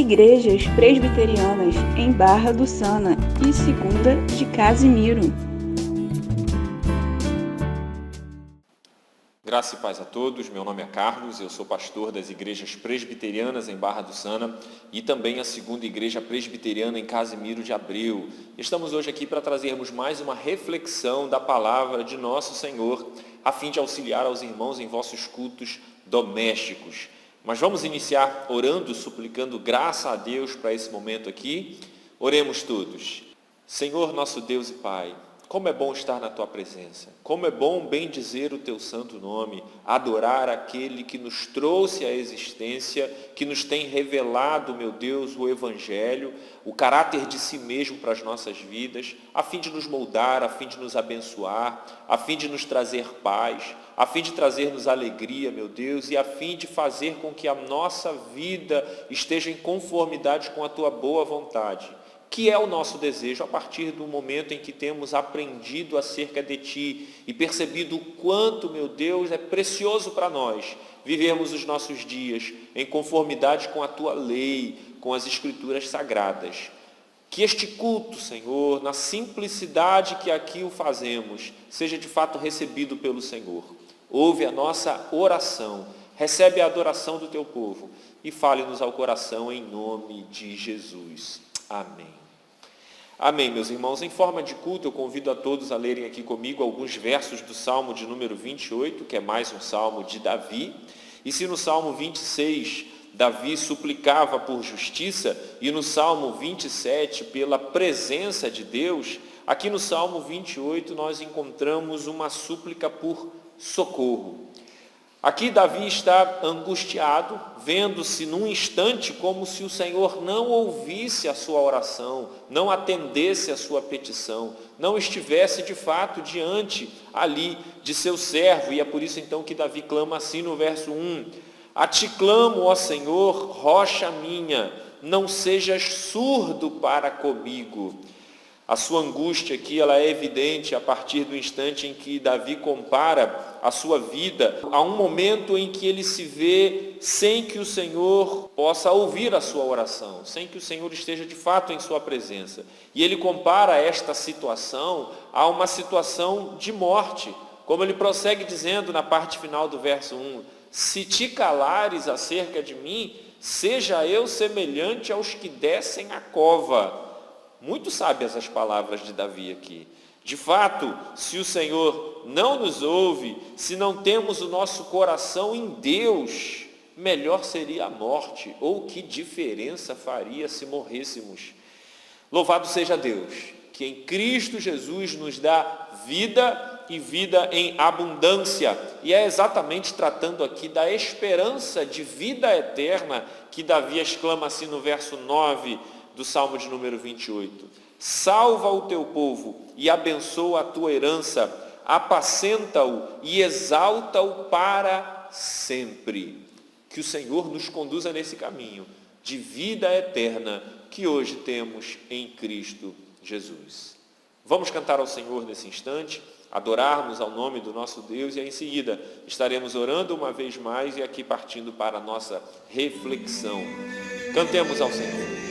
Igrejas Presbiterianas em Barra do Sana e Segunda de Casimiro. Graça e paz a todos, meu nome é Carlos, eu sou pastor das Igrejas Presbiterianas em Barra do Sana e também a Segunda Igreja Presbiteriana em Casimiro de Abreu. Estamos hoje aqui para trazermos mais uma reflexão da palavra de nosso Senhor, a fim de auxiliar aos irmãos em vossos cultos domésticos. Mas vamos iniciar orando, suplicando graça a Deus para esse momento aqui. Oremos todos. Senhor, nosso Deus e Pai, como é bom estar na Tua presença. Como é bom bendizer o Teu santo nome, adorar aquele que nos trouxe à existência, que nos tem revelado, meu Deus, o Evangelho, o caráter de si mesmo para as nossas vidas, a fim de nos moldar, a fim de nos abençoar, a fim de nos trazer paz, a fim de trazer-nos alegria, meu Deus, e a fim de fazer com que a nossa vida esteja em conformidade com a Tua boa vontade, que é o nosso desejo a partir do momento em que temos aprendido acerca de Ti e percebido o quanto, meu Deus, é precioso para nós vivermos os nossos dias em conformidade com a Tua lei, com as Escrituras Sagradas. Que este culto, Senhor, na simplicidade que aqui o fazemos, seja de fato recebido pelo Senhor. Ouve a nossa oração, recebe a adoração do Teu povo e fale-nos ao coração em nome de Jesus. Amém. Amém, meus irmãos. Em forma de culto, eu convido a todos a lerem aqui comigo alguns versos do Salmo de número 28, que é mais um salmo de Davi. E se no Salmo 26, Davi suplicava por justiça, e no Salmo 27, pela presença de Deus, aqui no Salmo 28 nós encontramos uma súplica por socorro. Aqui Davi está angustiado, vendo-se num instante como se o Senhor não ouvisse a sua oração, não atendesse a sua petição, não estivesse de fato diante ali de seu servo. E é por isso então que Davi clama assim no verso 1: A Ti clamo, ó Senhor, rocha minha, não sejas surdo para comigo. A sua angústia aqui, ela é evidente a partir do instante em que Davi compara a sua vida a um momento em que ele se vê sem que o Senhor possa ouvir a sua oração, sem que o Senhor esteja de fato em sua presença. E ele compara esta situação a uma situação de morte, como ele prossegue dizendo na parte final do verso 1, se te calares acerca de mim, seja eu semelhante aos que descem a cova. Muito sábias as palavras de Davi aqui. De fato, se o Senhor não nos ouve, se não temos o nosso coração em Deus, melhor seria a morte, ou que diferença faria se morrêssemos. Louvado seja Deus, que em Cristo Jesus nos dá vida e vida em abundância. E é exatamente tratando aqui da esperança de vida eterna que Davi exclama assim no verso 9, do Salmo de número 28. Salva o teu povo e abençoa a tua herança, apacenta-o e exalta-o para sempre. Que o Senhor nos conduza nesse caminho de vida eterna que hoje temos em Cristo Jesus. Vamos cantar ao Senhor nesse instante, adorarmos ao nome do nosso Deus e em seguida estaremos orando uma vez mais e aqui partindo para a nossa reflexão. Cantemos ao Senhor.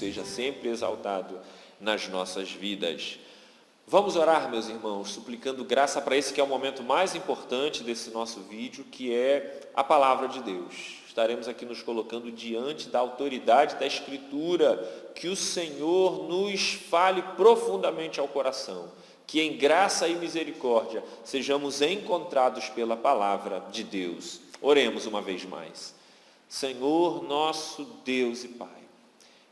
seja sempre exaltado nas nossas vidas. Vamos orar, meus irmãos, suplicando graça para esse que é o momento mais importante desse nosso vídeo, que é a palavra de Deus. Estaremos aqui nos colocando diante da autoridade da Escritura, que o Senhor nos fale profundamente ao coração, que em graça e misericórdia sejamos encontrados pela palavra de Deus. Oremos uma vez mais. Senhor, nosso Deus e Pai,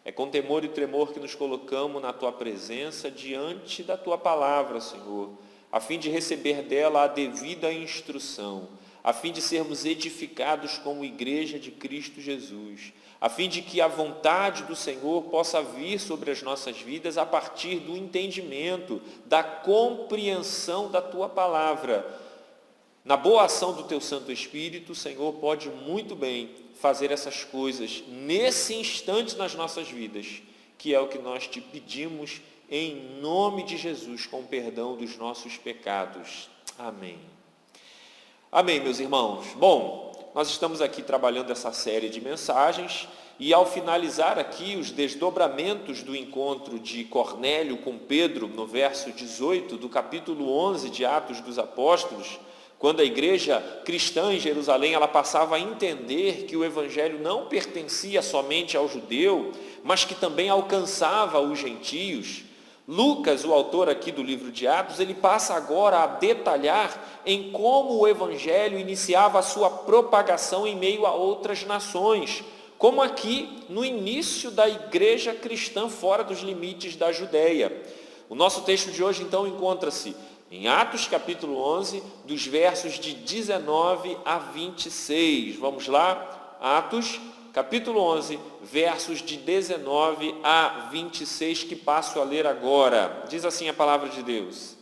é com temor e tremor que nos colocamos na Tua presença diante da Tua palavra, Senhor, a fim de receber dela a devida instrução, a fim de sermos edificados como igreja de Cristo Jesus, a fim de que a vontade do Senhor possa vir sobre as nossas vidas a partir do entendimento, da compreensão da Tua palavra. Na boa ação do Teu Santo Espírito, o Senhor pode muito bem fazer essas coisas nesse instante nas nossas vidas, que é o que nós te pedimos em nome de Jesus, com perdão dos nossos pecados. Amém. Amém, meus irmãos. Bom, nós estamos aqui trabalhando essa série de mensagens e ao finalizar aqui os desdobramentos do encontro de Cornélio com Pedro, no verso 18 do capítulo 11 de Atos dos Apóstolos, quando a igreja cristã em Jerusalém ela passava a entender que o evangelho não pertencia somente ao judeu, mas que também alcançava os gentios, Lucas, o autor aqui do livro de Atos, ele passa agora a detalhar em como o evangelho iniciava a sua propagação em meio a outras nações, como aqui no início da igreja cristã fora dos limites da Judéia. O nosso texto de hoje então encontra-se em Atos capítulo 11, dos versos de 19 a 26. Vamos lá? Atos capítulo 11, versos de 19 a 26, que passo a ler agora. Diz assim a palavra de Deus.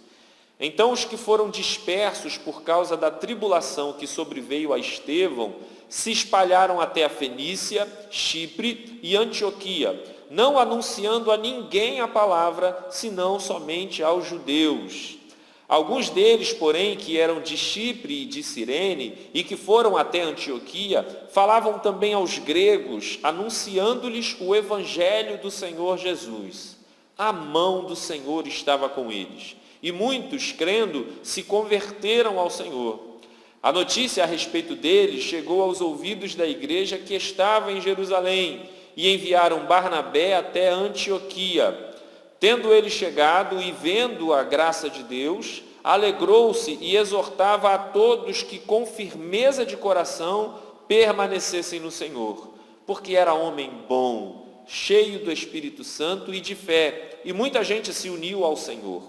Então os que foram dispersos por causa da tribulação que sobreveio a Estevão, se espalharam até a Fenícia, Chipre e Antioquia, não anunciando a ninguém a palavra, senão somente aos judeus. Alguns deles, porém, que eram de Chipre e de Cirene, e que foram até Antioquia, falavam também aos gregos, anunciando-lhes o evangelho do Senhor Jesus. A mão do Senhor estava com eles, e muitos, crendo, se converteram ao Senhor. A notícia a respeito deles chegou aos ouvidos da igreja que estava em Jerusalém, e enviaram Barnabé até Antioquia. Tendo ele chegado e vendo a graça de Deus, alegrou-se e exortava a todos que com firmeza de coração permanecessem no Senhor, porque era homem bom, cheio do Espírito Santo e de fé, e muita gente se uniu ao Senhor.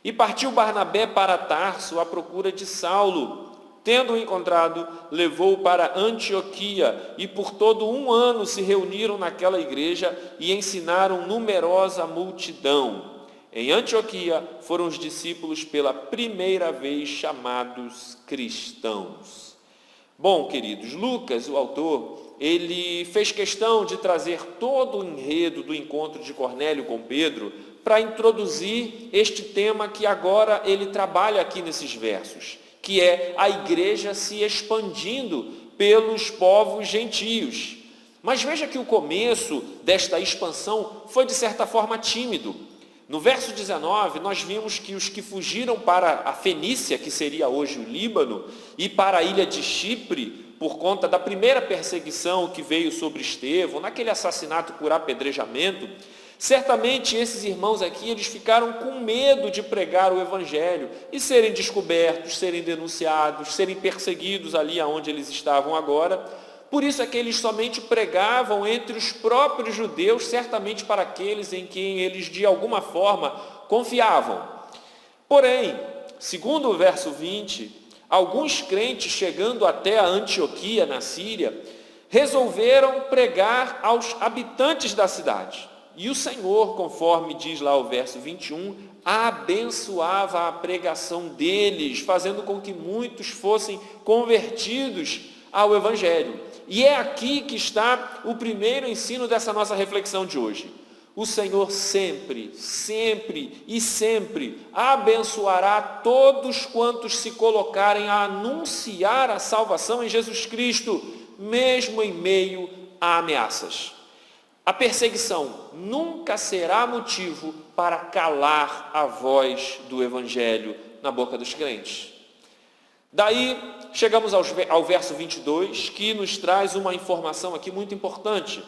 E partiu Barnabé para Tarso à procura de Saulo. Tendo-o encontrado, levou-o para Antioquia, e por todo um ano se reuniram naquela igreja e ensinaram numerosa multidão. Em Antioquia foram os discípulos pela primeira vez chamados cristãos. Bom, queridos, Lucas, o autor, ele fez questão de trazer todo o enredo do encontro de Cornélio com Pedro para introduzir este tema que agora ele trabalha aqui nesses versos, que é a igreja se expandindo pelos povos gentios. Mas veja que o começo desta expansão foi de certa forma tímido. No verso 19, nós vimos que os que fugiram para a Fenícia, que seria hoje o Líbano, e para a ilha de Chipre, por conta da primeira perseguição que veio sobre Estevão, naquele assassinato por apedrejamento, certamente esses irmãos aqui, eles ficaram com medo de pregar o evangelho e serem descobertos, serem denunciados, serem perseguidos ali aonde eles estavam agora. Por isso é que eles somente pregavam entre os próprios judeus, certamente para aqueles em quem eles de alguma forma confiavam. Porém, segundo o verso 20, alguns crentes chegando até a Antioquia, na Síria, resolveram pregar aos habitantes da cidade. E o Senhor, conforme diz lá o verso 21, abençoava a pregação deles, fazendo com que muitos fossem convertidos ao Evangelho. E é aqui que está o primeiro ensino dessa nossa reflexão de hoje. O Senhor sempre, sempre e sempre abençoará todos quantos se colocarem a anunciar a salvação em Jesus Cristo, mesmo em meio a ameaças. A perseguição nunca será motivo para calar a voz do Evangelho na boca dos crentes. Daí, chegamos ao verso 22, que nos traz uma informação aqui muito importante.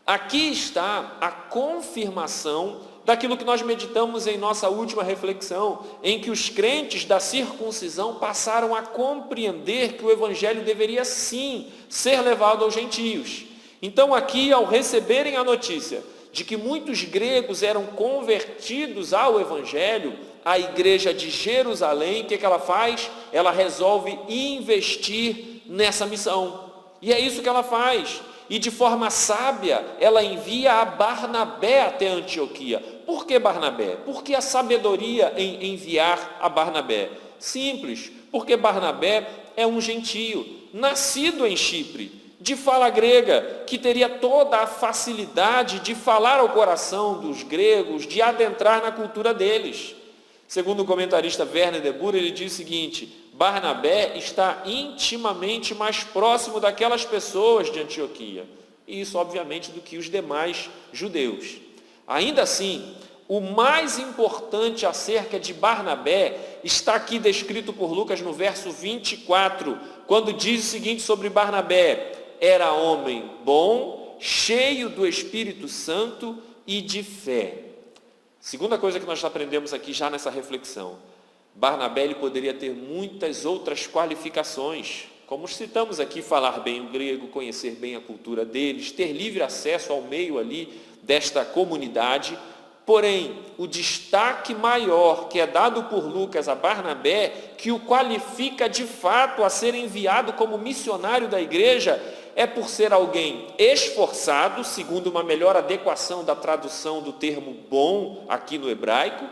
Aqui está a confirmação daquilo que nós meditamos em nossa última reflexão, em que os crentes da circuncisão passaram a compreender que o Evangelho deveria sim ser levado aos gentios. Então aqui, ao receberem a notícia de que muitos gregos eram convertidos ao Evangelho, a igreja de Jerusalém, o que ela faz? Ela resolve investir nessa missão. E é isso que ela faz. E de forma sábia, ela envia a Barnabé até Antioquia. Por que Barnabé? Por que a sabedoria em enviar a Barnabé? Simples, porque Barnabé é um gentio, nascido em Chipre, de fala grega, que teria toda a facilidade de falar ao coração dos gregos, de adentrar na cultura deles. Segundo o comentarista Werner de Boer, ele diz o seguinte: Barnabé está intimamente mais próximo daquelas pessoas de Antioquia, e isso obviamente do que os demais judeus. Ainda assim, o mais importante acerca de Barnabé está aqui descrito por Lucas no verso 24, quando diz o seguinte sobre Barnabé: era homem bom, cheio do Espírito Santo e de fé. Segunda coisa que nós aprendemos aqui já nessa reflexão: Barnabé ele poderia ter muitas outras qualificações, como citamos aqui, falar bem o grego, conhecer bem a cultura deles, ter livre acesso ao meio ali desta comunidade. Porém, o destaque maior que é dado por Lucas a Barnabé, que o qualifica de fato a ser enviado como missionário da igreja, é por ser alguém esforçado, segundo uma melhor adequação da tradução do termo bom aqui no hebraico,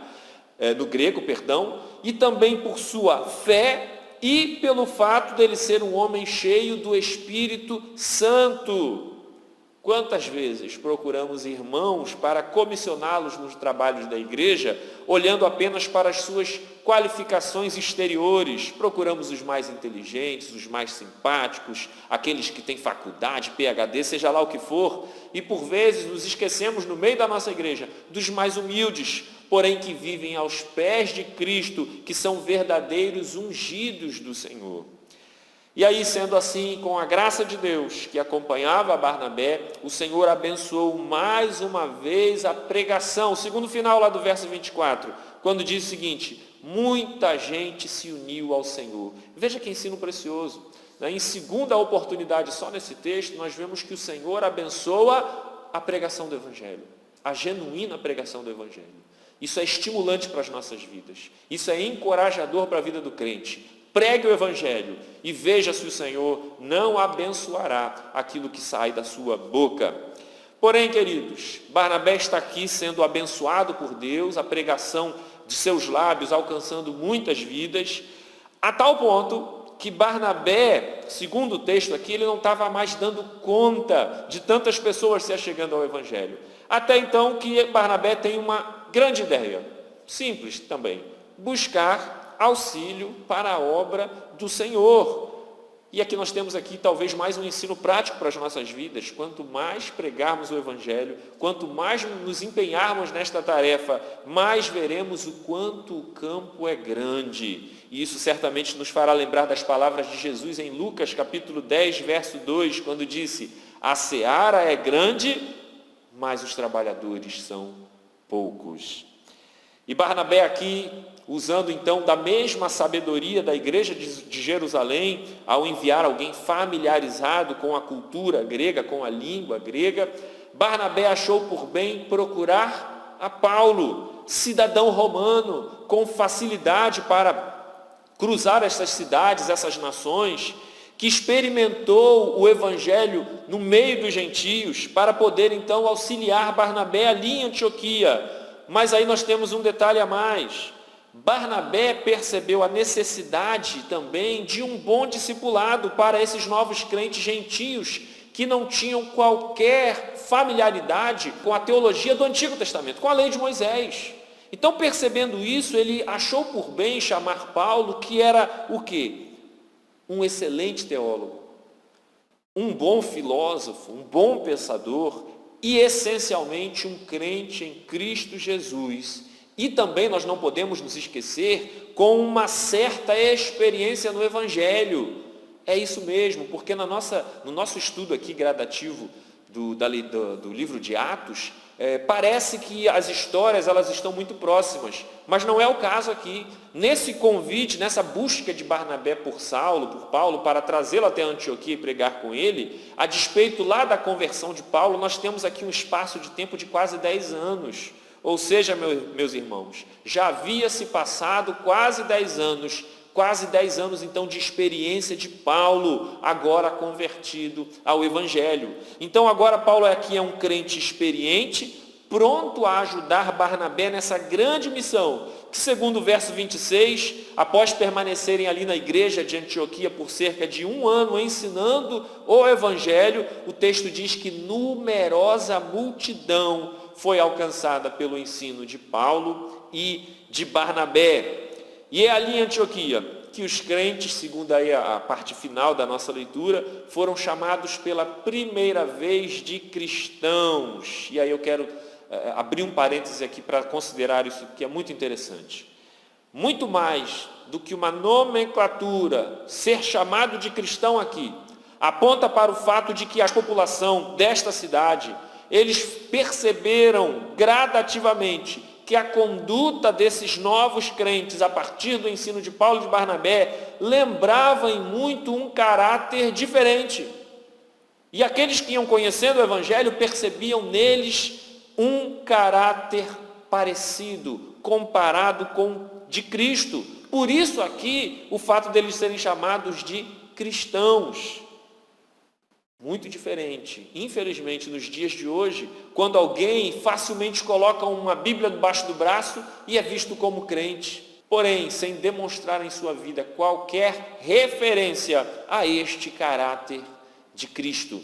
no grego, perdão, e também por sua fé e pelo fato dele ser um homem cheio do Espírito Santo. Quantas vezes procuramos irmãos para comissioná-los nos trabalhos da igreja, olhando apenas para as suas qualificações exteriores? Procuramos os mais inteligentes, os mais simpáticos, aqueles que têm faculdade, PhD, seja lá o que for, e por vezes nos esquecemos no meio da nossa igreja dos mais humildes, porém que vivem aos pés de Cristo, que são verdadeiros ungidos do Senhor. E aí, sendo assim, com a graça de Deus que acompanhava Barnabé, o Senhor abençoou mais uma vez a pregação. O segundo final lá do verso 24, quando diz o seguinte: muita gente se uniu ao Senhor. Veja que ensino precioso. Em segunda oportunidade, só nesse texto, nós vemos que o Senhor abençoa a pregação do Evangelho, a genuína pregação do Evangelho. Isso é estimulante para as nossas vidas. Isso é encorajador para a vida do crente. Pregue o Evangelho e veja se o Senhor não abençoará aquilo que sai da sua boca. Porém, queridos, Barnabé está aqui sendo abençoado por Deus, a pregação de seus lábios alcançando muitas vidas, a tal ponto que Barnabé, segundo o texto aqui, ele não estava mais dando conta de tantas pessoas se achegando ao Evangelho. Até então que Barnabé tem uma grande ideia, simples também: buscar auxílio para a obra do Senhor. E aqui nós temos aqui talvez mais um ensino prático para as nossas vidas. Quanto mais pregarmos o Evangelho, quanto mais nos empenharmos nesta tarefa, mais veremos o quanto o campo é grande. E isso certamente nos fará lembrar das palavras de Jesus em Lucas capítulo 10, verso 2, quando disse: a seara é grande, mas os trabalhadores são poucos. E Barnabé aqui, usando então da mesma sabedoria da igreja de Jerusalém, ao enviar alguém familiarizado com a cultura grega, com a língua grega, Barnabé achou por bem procurar a Paulo, cidadão romano, com facilidade para cruzar essas cidades, essas nações, que experimentou o Evangelho no meio dos gentios, para poder então auxiliar Barnabé ali em Antioquia. Mas aí nós temos um detalhe a mais. Barnabé percebeu a necessidade também de um bom discipulado para esses novos crentes gentios que não tinham qualquer familiaridade com a teologia do Antigo Testamento, com a lei de Moisés. Então, percebendo isso, ele achou por bem chamar Paulo, que era o quê? Um excelente teólogo, um bom filósofo, um bom pensador, e essencialmente um crente em Cristo Jesus. E também nós não podemos nos esquecer com uma certa experiência no Evangelho. É isso mesmo, porque no nosso estudo aqui gradativo do livro de Atos, parece que as histórias elas estão muito próximas, mas não é o caso aqui. Nesse convite, nessa busca de Barnabé por Paulo, para trazê-lo até Antioquia e pregar com ele, a despeito lá da conversão de Paulo, nós temos aqui um espaço de tempo de quase 10 anos. Ou seja, meus irmãos, já havia se passado quase 10 anos então de experiência de Paulo, agora convertido ao Evangelho. Então agora Paulo aqui é um crente experiente, pronto a ajudar Barnabé nessa grande missão, que segundo o verso 26, após permanecerem ali na igreja de Antioquia por cerca de 1 ano ensinando o Evangelho, o texto diz que numerosa multidão foi alcançada pelo ensino de Paulo e de Barnabé. E é ali em Antioquia que os crentes, segundo aí a parte final da nossa leitura, foram chamados pela primeira vez de cristãos. E aí eu quero abrir um parêntese aqui para considerar isso, que é muito interessante. Muito mais do que uma nomenclatura, ser chamado de cristão aqui, aponta para o fato de que a população desta cidade, eles perceberam gradativamente que a conduta desses novos crentes, a partir do ensino de Paulo e de Barnabé, lembrava em muito um caráter diferente. E aqueles que iam conhecendo o Evangelho percebiam neles um caráter parecido, comparado com o de Cristo. Por isso aqui, o fato deles serem chamados de cristãos. Muito diferente, infelizmente, nos dias de hoje, quando alguém facilmente coloca uma Bíblia debaixo do braço e é visto como crente, porém, sem demonstrar em sua vida qualquer referência a este caráter de Cristo.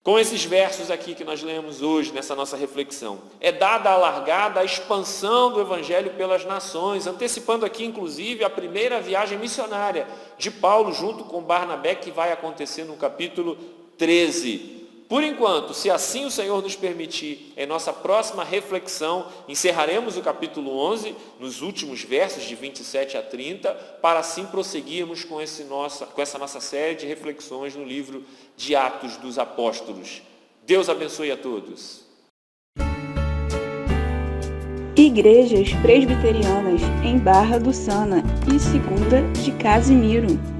Com esses versos aqui que nós lemos hoje, nessa nossa reflexão, é dada a largada a expansão do Evangelho pelas nações, antecipando aqui, inclusive, a primeira viagem missionária de Paulo junto com Barnabé, que vai acontecer no capítulo 13. Por enquanto, se assim o Senhor nos permitir, em nossa próxima reflexão, encerraremos o capítulo 11, nos últimos versos de 27 a 30, para assim prosseguirmos com essa nossa série de reflexões no livro de Atos dos Apóstolos. Deus abençoe a todos. Igrejas Presbiterianas em Barra do Sana e Segunda de Casimiro.